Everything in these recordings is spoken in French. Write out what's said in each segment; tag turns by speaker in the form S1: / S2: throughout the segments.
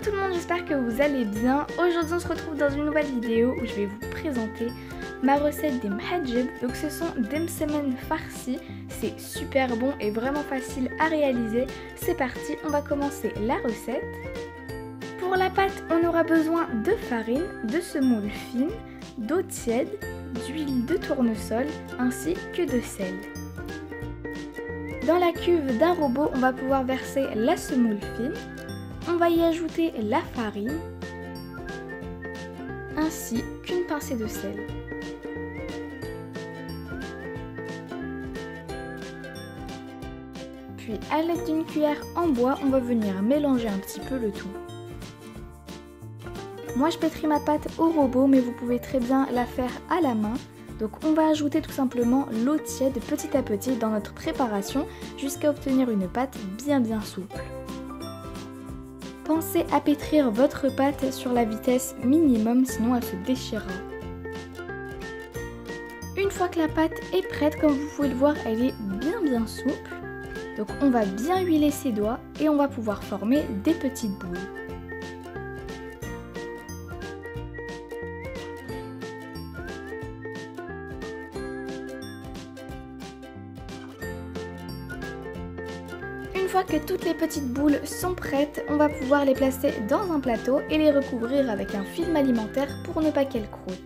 S1: tout le monde, j'espère que vous allez bien. Aujourd'hui on se retrouve dans une nouvelle vidéo où je vais vous présenter ma recette des mhajib. Donc ce sont des msemen farcis, c'est super bon et vraiment facile à réaliser. C'est parti, on va commencer la recette. Pour la pâte, on aura besoin de farine, de semoule fine, d'eau tiède, d'huile de tournesol ainsi que de sel. Dans la cuve d'un robot, on va pouvoir verser la semoule fine. On va y ajouter la farine ainsi qu'une pincée de sel. Puis à l'aide d'une cuillère en bois, on va venir mélanger un petit peu le tout. Moi je pétris ma pâte au robot, mais vous pouvez très bien la faire à la main. Donc on va ajouter tout simplement l'eau tiède petit à petit dans notre préparation jusqu'à obtenir une pâte bien souple. Pensez à pétrir votre pâte sur la vitesse minimum, sinon elle se déchirera. Une fois que la pâte est prête, comme vous pouvez le voir, elle est bien souple. Donc on va bien huiler ses doigts et on va pouvoir former des petites boules. Une fois que toutes les petites boules sont prêtes, on va pouvoir les placer dans un plateau et les recouvrir avec un film alimentaire pour ne pas qu'elles croûtent.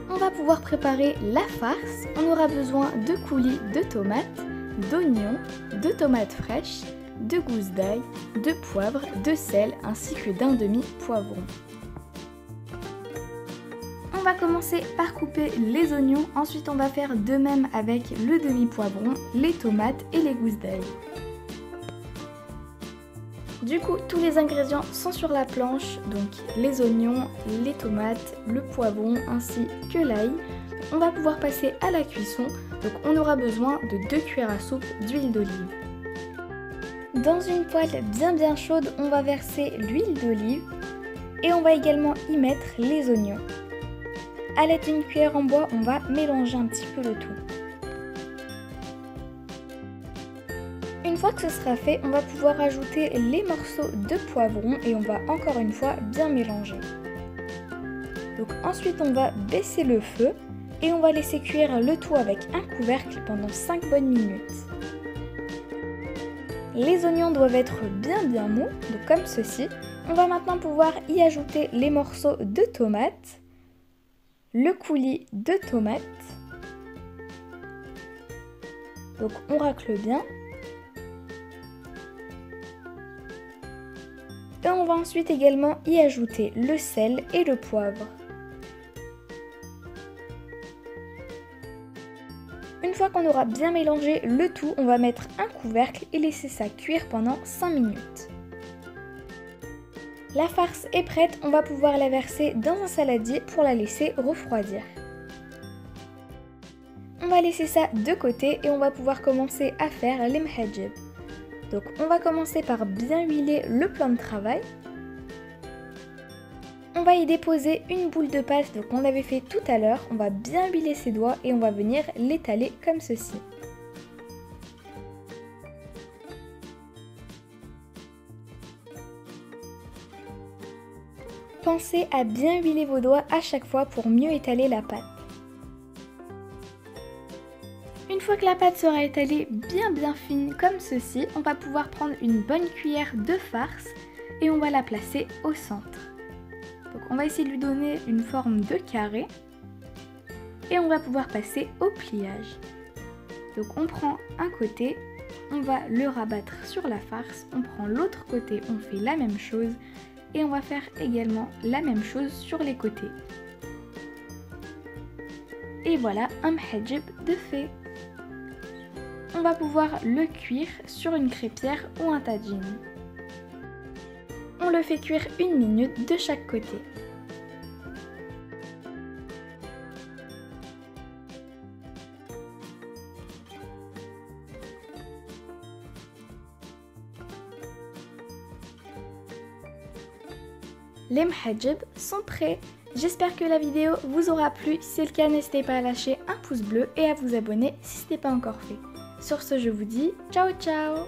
S1: On va pouvoir préparer la farce. On aura besoin de coulis de tomates, d'oignons, de tomates fraîches, de gousses d'ail, de poivre, de sel ainsi que d'un demi-poivron. On va commencer par couper les oignons, ensuite on va faire de même avec le demi-poivron, les tomates et les gousses d'ail. Du coup, tous les ingrédients sont sur la planche, donc les oignons, les tomates, le poivron ainsi que l'ail. On va pouvoir passer à la cuisson, donc on aura besoin de 2 cuillères à soupe d'huile d'olive. Dans une poêle bien chaude, on va verser l'huile d'olive et on va également y mettre les oignons. À l'aide d'une cuillère en bois, on va mélanger un petit peu le tout. Une fois que ce sera fait, on va pouvoir ajouter les morceaux de poivron et on va encore une fois bien mélanger. Donc ensuite, on va baisser le feu et on va laisser cuire le tout avec un couvercle pendant 5 bonnes minutes. Les oignons doivent être bien mous, donc comme ceci. On va maintenant pouvoir y ajouter les morceaux de tomates, le coulis de tomates, donc on racle bien, et on va ensuite également y ajouter le sel et le poivre. Une fois qu'on aura bien mélangé le tout, on va mettre un couvercle et laisser ça cuire pendant 5 minutes. La farce est prête, on va pouvoir la verser dans un saladier pour la laisser refroidir. On va laisser ça de côté et on va pouvoir commencer à faire les mhajib. Donc on va commencer par bien huiler le plan de travail. On va y déposer une boule de pâte, donc on l'avait fait tout à l'heure. On va bien huiler ses doigts et on va venir l'étaler comme ceci. Pensez à bien huiler vos doigts à chaque fois pour mieux étaler la pâte. Une fois que la pâte sera étalée bien fine comme ceci, on va pouvoir prendre une bonne cuillère de farce et on va la placer au centre. Donc on va essayer de lui donner une forme de carré et on va pouvoir passer au pliage. Donc on prend un côté, on va le rabattre sur la farce, on prend l'autre côté, on fait la même chose. Et on va faire également la même chose sur les côtés. Et voilà un mhajib de fait. On va pouvoir le cuire sur une crêpière ou un tagine. On le fait cuire 1 minute de chaque côté. Les mhajib sont prêts. J'espère que la vidéo vous aura plu. Si c'est le cas, n'hésitez pas à lâcher un pouce bleu et à vous abonner si ce n'est pas encore fait. Sur ce, je vous dis ciao ciao!